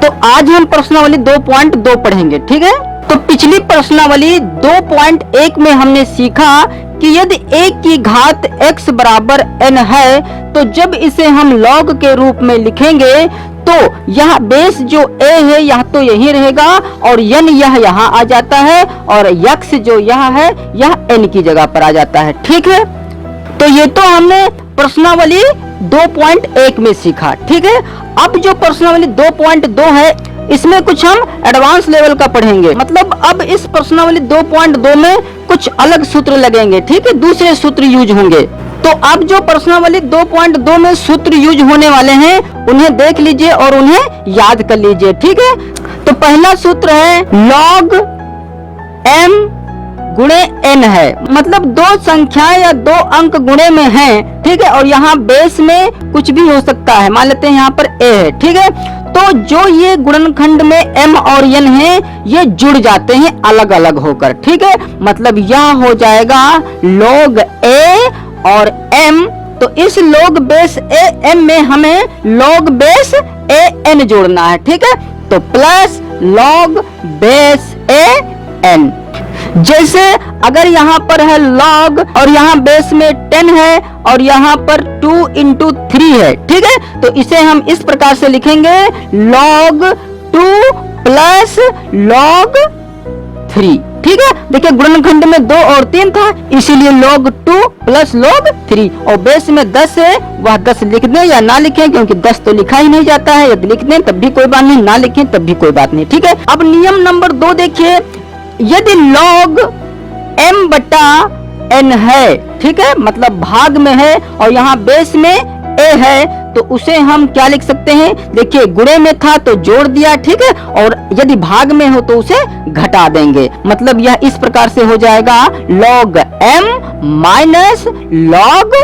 तो आज हम प्रश्नावली 2.2 पढ़ेंगे, ठीक है। तो पिछली प्रश्नावली 2.1 में हमने सीखा कि यदि a की घात x बराबर n है तो जब इसे हम log के रूप में लिखेंगे तो यह बेस जो a है यह तो यही रहेगा और n यह यहाँ आ जाता है और x जो यह है यह n की जगह पर आ जाता है, ठीक है। तो ये तो हमने प्रश्नावली 2.1 में सीखा, ठीक है। अब जो प्रश्नावली 2.2 है इसमें कुछ हम एडवांस लेवल का पढ़ेंगे, मतलब अब इस प्रश्नावली 2.2 में कुछ अलग सूत्र लगेंगे, ठीक है, दूसरे सूत्र यूज होंगे। तो अब जो प्रश्नावली 2.2 में सूत्र यूज होने वाले हैं उन्हें देख लीजिए और उन्हें याद कर लीजिए, ठीक है। तो पहला सूत्र है log m गुणे n है, मतलब दो संख्याएं या दो अंक गुणे में हैं, ठीक है, और यहाँ बेस में कुछ भी हो सकता है, मान लेते हैं यहाँ पर a है, ठीक है। तो जो ये गुणनखंड में m और n है ये जुड़ जाते हैं अलग अलग होकर, ठीक है, मतलब यह हो जाएगा log a और m। तो इस log बेस a m में हमें log बेस a n जोड़ना है, ठीक है। तो plus log base a n। जैसे अगर यहाँ पर है log और यहाँ बेस में 10 है और यहाँ पर 2 into 3 है, ठीक है, तो इसे हम इस प्रकार से लिखेंगे log 2 प्लस log 3, ठीक है। देखिए गुणनखंड में 2 और 3 था इसीलिए log 2 प्लस log 3 और बेस में 10 है वह 10 लिख दें या ना लिखें क्योंकि 10 तो लिखा ही नहीं जाता है, यदि लिख दें तब भी कोई बात नहीं, ना लिखें तब भी कोई बात नहीं, ठीक है। अब नियम नंबर 2 देखिए, यदि log m बटा n है, ठीक है, मतलब भाग में है और यहाँ बेस में a है तो उसे हम क्या लिख सकते हैं, देखिए गुणे में था तो जोड़ दिया, ठीक है, और यदि भाग में हो तो उसे घटा देंगे, मतलब यह इस प्रकार से हो जाएगा log m minus log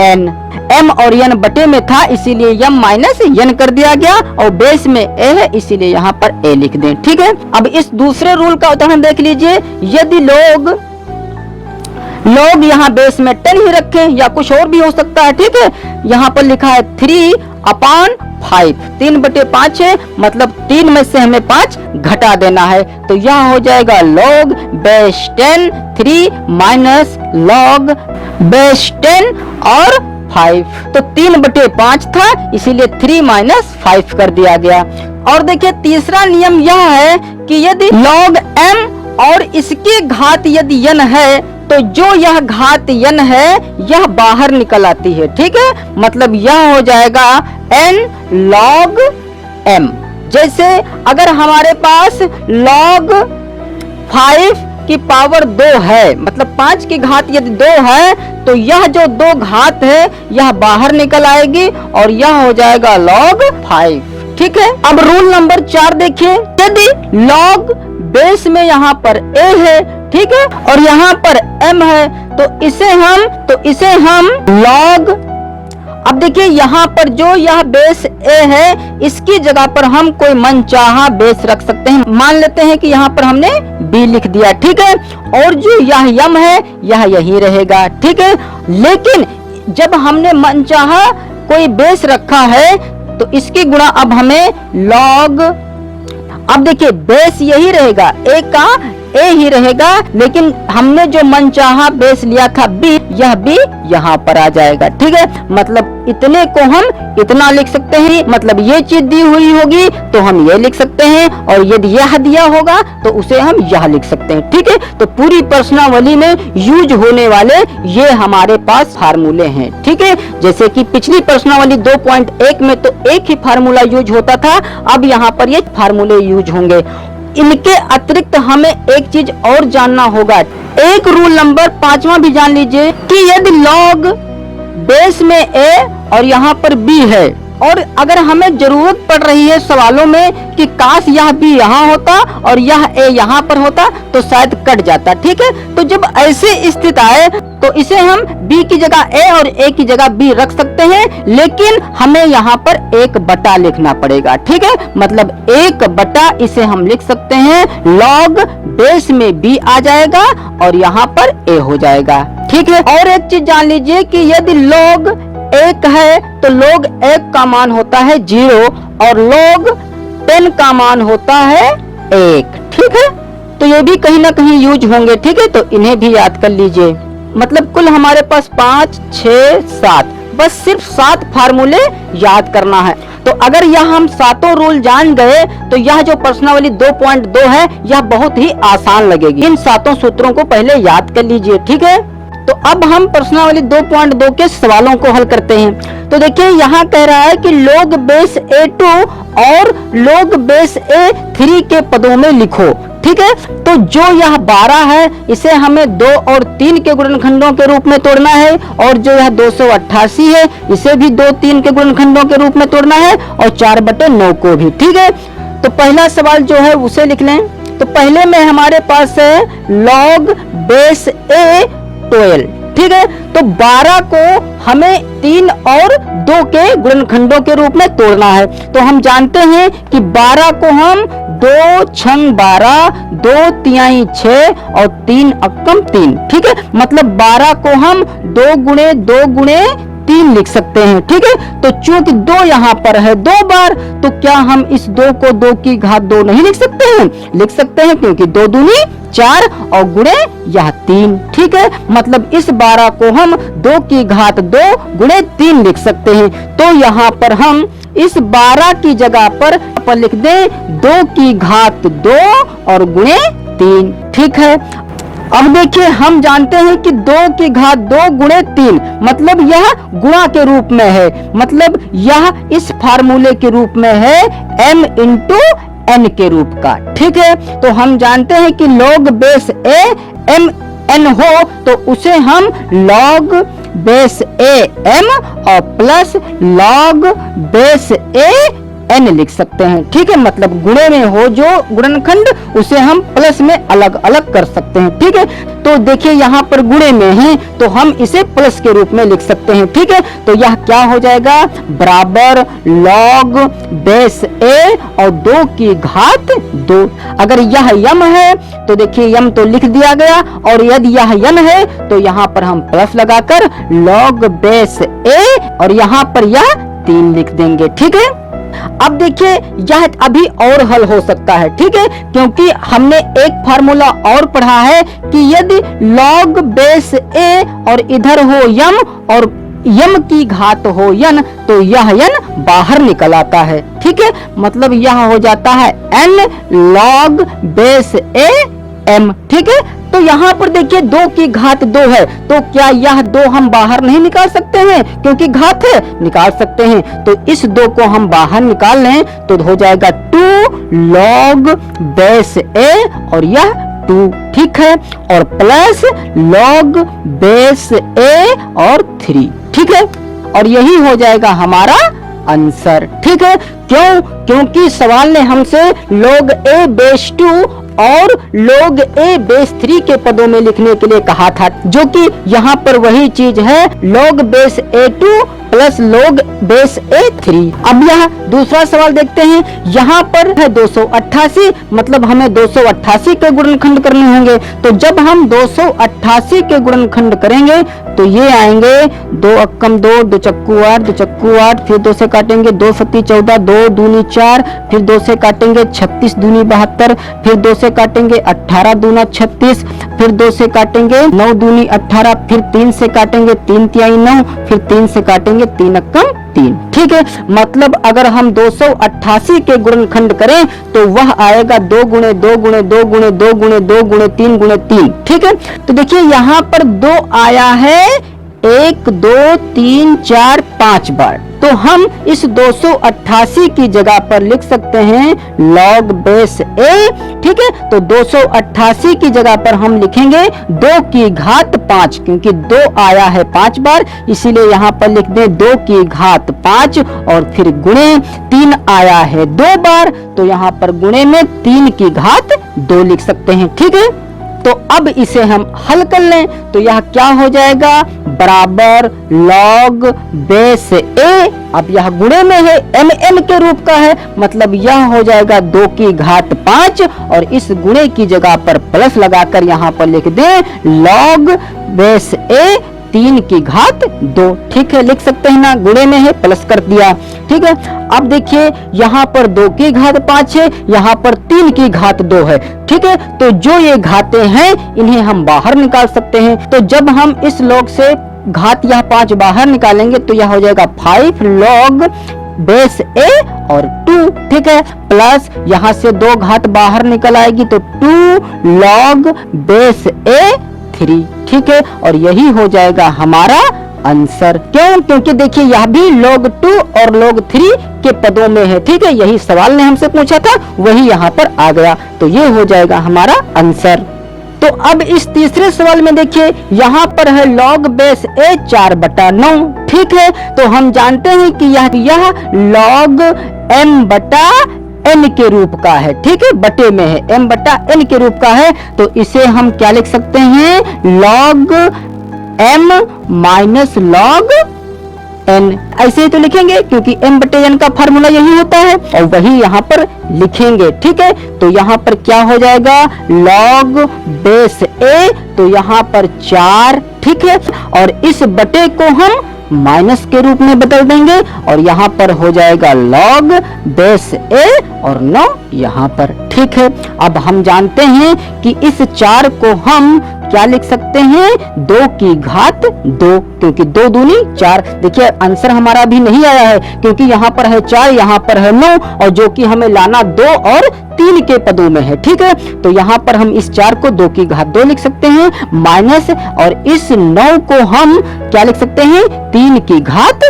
n। m और n बटे में था इसीलिए m माइनस n कर दिया गया और बेस में a है इसीलिए यहाँ पर a लिख दें, ठीक है। अब इस दूसरे रूल का उदाहरण देख लीजिए, यदि log यहाँ बेस में 10 ही रखें या कुछ और भी हो सकता है, ठीक है, यहाँ पर लिखा है 3/5, 3/5 है, मतलब 3 में से हमें 5 घटा देना है तो यह हो जाएगा log base 10 3 minus log base 10 और 5, तो 3/5 था इसीलिए 3 माइनस 5 कर दिया गया। और देखिए तीसरा नियम यह है कि यदि log m और इसकी घात यदि n है तो जो यह घात n है यह बाहर निकल आती है, ठीक है, मतलब यह हो जाएगा n log m। जैसे अगर हमारे पास log 5 की पावर 2 है, मतलब 5 की घात यदि 2 है तो यह जो 2 घात है यह बाहर निकल आएगी और यह हो जाएगा log 5, ठीक है। अब रूल नंबर 4 देखिए, यदि log बेस में यहाँ पर a है, ठीक है, और यहाँ पर m है तो इसे हम log, अब देखिए यहाँ पर जो यह बेस a है इसकी जगह पर हम कोई मनचाहा बेस रख सकते हैं, मान लेते हैं कि यहाँ पर हमने b लिख दिया, ठीक है, और जो यह m है यह यही रहेगा, ठीक है। लेकिन जब हमने मनचाहा कोई बेस रखा है तो इसकी गुणा अब हमें log, अब देखिए बेस यही रहेगा a का a ही रहेगा, लेकिन हमने जो मनचाहा बेस लिया था b, यह b यहाँ पर आ जाएगा, ठीक है, मतलब इतने को हम इतना लिख सकते हैं, मतलब ये चीज दी हुई होगी तो हम ये लिख सकते हैं और यदि यह दिया होगा तो उसे हम यह लिख सकते हैं, ठीक है। तो पूरी प्रश्नावली में यूज होने वाले ये हमारे पास फार्मूले हैं, ठीक है। जैसे कि पिछली प्रश्नावली 2.1 में तो एक ही फार्मूला यूज होता था, अब यहाँ पर ये फार्मूले यूज होंगे। इनके अतिरिक्त हमें एक चीज और जानना होगा, एक रूल नंबर 5वां भी जान लीजिए कि यदि log बेस में a और यहाँ पर b है और अगर हमें जरूरत पड़ रही है सवालों में कि काश यह b यहाँ होता और यह a यहाँ पर होता तो शायद कट जाता, ठीक है। तो जब ऐसी स्थिति आए तो इसे हम b की जगह a और a की जगह b रख सकते हैं, लेकिन हमें यहाँ पर 1/, लिखना पड़ेगा, ठीक है, मतलब 1/, इसे हम लिख सकते हैं log बेस में b आ जाएगा और यहाँ पर a हो जाएगा, ठीक है। और एक चीज जान लीजिए कि यदि log 1 है तो log 1 का मान होता है 0 और log 10 का मान होता है 1। ठीक है, तो ये भी कहीं ना कहीं यूज होंगे। ठीक है, तो इन्हें भी याद कर लीजिए। मतलब कुल हमारे पास 5, 6, 7, बस सिर्फ 7 फार्मूले याद करना है। तो अगर यह हम सातों रूल जान गए तो यह जो प्रश्नावली 2.2 है यह बहुत ही आसान लगेगी। इन सातों सूत्रों को पहले याद कर लीजिए। ठीक है, तो अब हम प्रश्नावली 2.2 के सवालों को हल करते हैं। तो देखिए यहाँ कह रहा है कि log बेस A2 और log बेस A3 के पदों में लिखो। ठीक है, तो जो यह 12 है इसे हमें 2 और 3 के गुणनखंडों के रूप में तोड़ना है, और जो यह 288 है इसे भी 2, 3 के गुणनखंडों के रूप में तोड़ना है, और 4/9 को भी। ठीक है, तो पहला सवाल जो है उसे लिख लें। तो पहले में हमारे पास है log बेस A12। ठीक है, तो 12 को हमें 3 और 2 के गुणनखंडों के रूप में तोड़ना है। तो हम जानते हैं कि 12 को हम 2 छंग 12, 2 तिहाई 6 और 3 अक्कम 3। ठीक है, मतलब 12 को हम 2 गुणे 2 गुणे 3 लिख सकते हैं। ठीक है, तो चूंकि 2 यहाँ पर है 2 बार, तो क्या हम इस 2 को 2 की घात 2 नहीं लिख सकते हैं? लिख सकते हैं, क्योंकि 2 दूनी 4 और गुणे यह 3। ठीक है, मतलब इस 12 को हम 2 की घात 2 गुणे 3 लिख सकते हैं। तो यहाँ पर हम इस 12 की जगह पर लिख दें 2 की घात 2 और गुणे 3। ठीक है, अब देखिए हम जानते हैं कि 2 की घात 2 गुणे 3, मतलब यह गुणा के रूप में है, मतलब यह इस फार्मूले के रूप में है m इंटू n के रूप का। ठीक है, तो हम जानते हैं कि log base A m n हो तो उसे हम log बेस A m और plus log base A n लिख सकते हैं। ठीक है, मतलब गुणे में हो जो गुणनखंड उसे हम प्लस में अलग अलग कर सकते हैं। ठीक है, तो देखिए यहाँ पर गुणे में है तो हम इसे प्लस के रूप में लिख सकते हैं। ठीक है, तो यह क्या हो जाएगा, बराबर log बेस A और 2 की घात 2। अगर यह यम है तो देखिए यम तो लिख दिया गया, और यदि यह यन है तो यहाँ पर हम प्लस लगाकर log बेस A और यहाँ पर यह 3 लिख देंगे। ठीक है, अब देखिए यह अभी और हल हो सकता है। ठीक है, क्योंकि हमने एक फार्मूला और पढ़ा है कि यदि log बेस A और इधर हो यम और यम की घात हो यन, तो यह यन बाहर निकल आता है। ठीक है, मतलब यह हो जाता है n log base A m। ठीक है, तो यहाँ पर देखिए 2 की घात 2 है, तो क्या यह 2 हम बाहर नहीं निकाल सकते हैं? क्योंकि घात है, निकाल सकते हैं। तो इस 2 को हम बाहर निकाल लें तो हो जाएगा 2 log बेस A और यह 2। ठीक है, और प्लस log बेस A और 3। ठीक है, और यही हो जाएगा हमारा आंसर। ठीक है, क्यों? क्योंकि सवाल ने हमसे log A बेस 2 और log A बेस 3 के पदों में लिखने के लिए कहा था, जो कि यहाँ पर वही चीज है log base A2 plus log base A3। अब यह दूसरा सवाल देखते हैं। यहाँ पर है 288, मतलब हमें 288 के गुणनखंड करने होंगे। तो जब हम 288 के गुणनखंड करेंगे तो ये आएंगे 2 अक्कम 2, 2 चक्कू 8, 2 चक्कू 8, फिर 2 से काटेंगे 2 फत्ती 14, 2 दूनी 4, फिर 2 से काटेंगे 36 दूनी 72, फिर 2 से काटेंगे 18 दूना 36, फिर 2 से काटेंगे 9 दूनी 18, फिर 3 से काटेंगे 3 तिहाई 9, फिर 3 से काटेंगे 3 अक्कम 3। ठीक है, मतलब अगर हम 288 के गुणनखंड करें तो वह आएगा 2 गुणे 2 गुणे 2 गुणे 2 गुणे 2 गुणे 3 गुणे 3। ठीक है, तो देखिए यहाँ पर 2 आया है 1, 2, 3, 4, 5 बार। तो हम इस 288 की जगह पर लिख सकते हैं log बेस A। ठीक है, तो 288 की जगह पर हम लिखेंगे 2 की घात 5, क्योंकि 2 आया है 5 बार, इसीलिए यहाँ पर लिख दें 2 की घात 5 और फिर गुणे 3 आया है 2 बार, तो यहाँ पर गुणे में 3 की घात 2 लिख सकते हैं। ठीक है, तो अब इसे हम हल कर लें तो यह क्या हो जाएगा, बराबर log बेस A। अब यह गुणे में है, m के रूप का है, मतलब यह हो जाएगा 2 की घात 5 और इस गुणे की जगह पर प्लस लगाकर यहाँ पर लिख दें log बेस A 3 की घात 2। ठीक है, लिख सकते हैं ना, गुणे में है प्लस कर दिया। ठीक है, अब देखिए यहाँ पर 2 की घात 5 है, यहाँ पर 3 की घात 2 है। ठीक है, तो जो ये घातें हैं इन्हें हम बाहर निकाल सकते हैं। तो जब हम इस लॉग से घात यह 5 बाहर निकालेंगे तो यह हो जाएगा 5 log बेस a और 2। ठीक है, प्लस यहाँ से 2 घात बाहर निकल आएगी तो 2 log बेस a 3। ठीक है, और यही हो जाएगा हमारा आंसर। क्यों? क्योंकि देखिए यह भी log 2 और log 3 के पदों में है। ठीक है, यही सवाल ने हमसे पूछा था, वही यहाँ पर आ गया, तो ये हो जाएगा हमारा आंसर। तो अब इस तीसरे सवाल में देखिए यहाँ पर है log बेस a 4/9। ठीक है, तो हम जानते हैं कि यह log m/n के रूप का है। ठीक है, बटे में है, m/n के रूप का है, तो इसे हम क्या लिख सकते हैं, log m minus log n, ऐसे ही तो लिखेंगे क्योंकि m/n का फार्मूला यही होता है और वही यहाँ पर लिखेंगे। ठीक है, तो यहाँ पर क्या हो जाएगा, log बेस a, तो यहाँ पर 4। ठीक है, और इस बटे को हम माइनस के रूप में बदल देंगे और यहाँ पर हो जाएगा log बेस a और 9 यहाँ पर। ठीक है, अब हम जानते हैं कि इस 4 को हम क्या लिख सकते हैं, 2 की घात 2, क्योंकि 2 दूनी 4। देखिए आंसर हमारा भी नहीं आया है क्योंकि यहाँ पर है 4, यहाँ पर है 9, और जो कि हमें लाना 2 और 3 के पदों में है। ठीक है, तो यहाँ पर हम इस 4 को 2 की घात 2 लिख सकते हैं माइनस, और इस 9 को हम क्या लिख सकते हैं, 3 की घात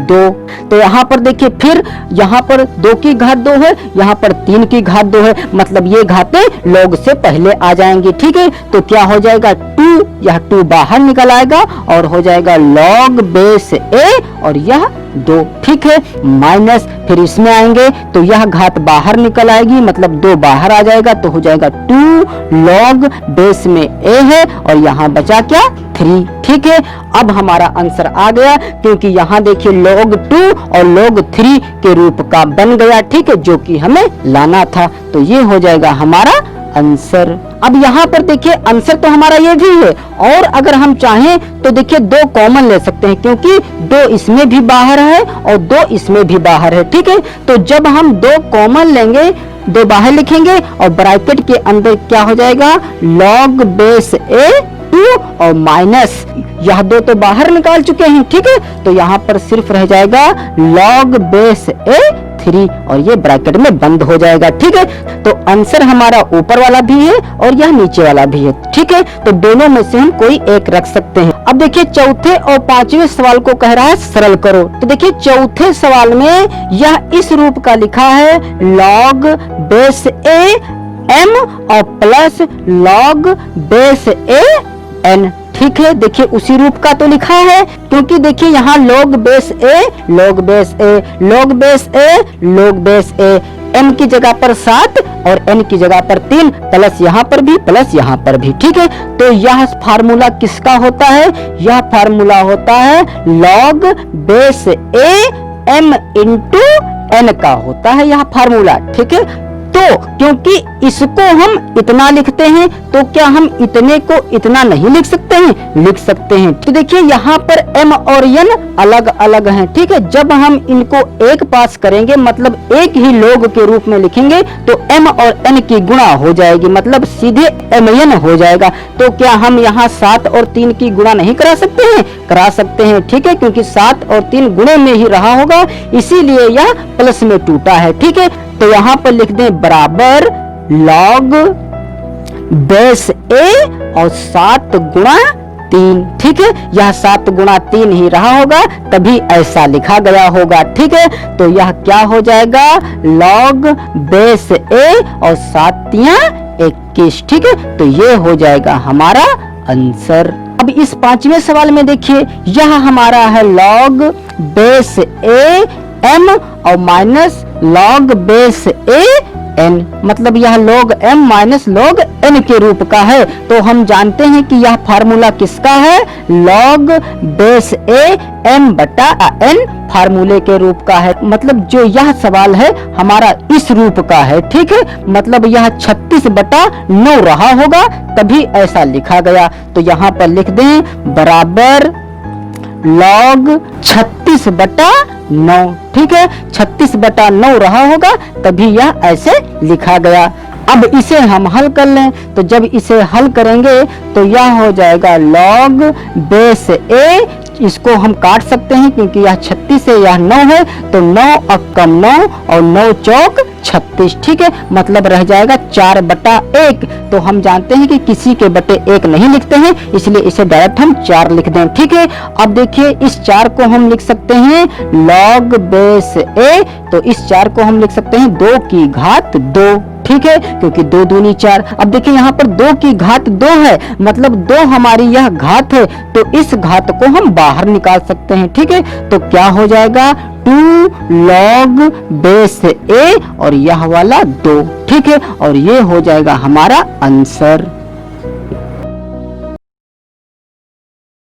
2। तो यहाँ पर देखिए फिर यहाँ पर 2 की घात 2 है, यहाँ पर 3 की घात 2 है, मतलब ये घातें log से पहले आ जाएंगी। ठीक है, तो क्या हो जाएगा 2, यह 2 बाहर निकल आएगा और हो जाएगा log बेस a और यह 2। ठीक है, माइनस, फिर इसमें आएंगे तो यह घात बाहर निकल आएगी, मतलब 2 बाहर आ जाएगा तो हो जाएगा 2 log बेस में a है और यहाँ बचा क्या, 3। ठीक है, अब हमारा आंसर आ गया क्योंकि यहाँ देखिए log 2 और log 3 के रूप का बन गया। ठीक है, जो कि हमें लाना था, तो ये हो जाएगा हमारा आंसर। अब यहाँ पर देखिए आंसर तो हमारा ये भी है, और अगर हम चाहें तो देखिए 2 कॉमन ले सकते हैं क्योंकि 2 इसमें भी बाहर है और 2 इसमें भी बाहर है। ठीक है, तो जब हम 2 कॉमन लेंगे, 2 बाहर लिखेंगे और ब्रैकेट के अंदर क्या हो जाएगा, log बेस a 2 और माइनस, यह 2 तो बाहर निकाल चुके हैं। ठीक है, तो यहाँ पर सिर्फ रह जाएगा log बेस a 3 और ये ब्रैकेट में बंद हो जाएगा। ठीक है, तो आंसर हमारा ऊपर वाला भी है और यह नीचे वाला भी है। ठीक है, तो दोनों में से हम कोई एक रख सकते हैं। अब देखिए चौथे और 5वें सवाल को कह रहा है सरल करो। तो देखिए चौथे सवाल में यह इस रूप का लिखा है, log बेस a m और plus log base a n। ठीक है, देखिए उसी रूप का तो लिखा है क्योंकि देखिए यहाँ log base a, log base a, log base a, log base a, m की जगह पर 7 और n की जगह पर 3, प्लस यहाँ पर भी प्लस यहाँ पर भी। ठीक है, तो यह फार्मूला किसका होता है, यह फार्मूला होता है log base a m into n का होता है यह फार्मूला। ठीक है, तो क्योंकि इसको हम इतना लिखते हैं तो क्या हम इतने को इतना नहीं लिख सकते हैं, लिख सकते हैं। तो देखिए यहाँ पर m और n अलग अलग हैं। ठीक है, जब हम इनको एक पास करेंगे मतलब एक ही log के रूप में लिखेंगे तो m और n की गुणा हो जाएगी, मतलब सीधे mn हो जाएगा। तो क्या हम यहाँ 7 और 3 की गुणा नहीं करा सकते हैं, करा सकते हैं। ठीक है, क्योंकि 7 और 3 गुणे में ही रहा होगा, इसीलिए यह प्लस में टूटा है। ठीक है, तो यहाँ पर लिख दें बराबर log बेस a और 7 गुणा 3। ठीक है, यह 7 गुणा 3 ही रहा होगा तभी ऐसा लिखा गया होगा। ठीक है, तो यह क्या हो जाएगा, log बेस a और 7 तिया 21। ठीक है, तो ये हो जाएगा हमारा आंसर। अब इस 5वें सवाल में देखिए यह हमारा है log बेस a m और minus log base a n, मतलब यह log m minus log n के रूप का है। तो हम जानते हैं कि यह फार्मूला किसका है, log बेस a m बटा n फार्मूले के रूप का है। मतलब जो यह सवाल है हमारा इस रूप का है। ठीक है, मतलब यह 36/9 रहा होगा तभी ऐसा लिखा गया। तो यहाँ पर लिख दें बराबर log 36/9। ठीक है, 36/9 रहा होगा तभी यह ऐसे लिखा गया। अब इसे हम हल कर लें, तो जब इसे हल करेंगे तो यह हो जाएगा log बेस a, इसको हम काट सकते हैं क्योंकि यह 36 है, यह 9 है, तो 9 अब कम 9 और 9 चौक 36। ठीक है, मतलब रह जाएगा 4/1। तो हम जानते हैं कि किसी के बटे 1 नहीं लिखते हैं, इसलिए इसे डायरेक्ट हम 4 लिख दें। ठीक है, अब देखिए इस 4 को हम लिख सकते हैं log बेस a, तो इस 4 को हम लिख सकते हैं 2 की घात 2। ठीक है, क्योंकि 2 दूनी 4। अब देखिए यहाँ पर 2 की घात 2 है, मतलब 2 हमारी यह घात है, तो इस घात को हम बाहर निकाल सकते हैं। ठीक है, तो क्या हो जाएगा 2 log बेस a और यह वाला 2। ठीक है, और ये हो जाएगा हमारा आंसर।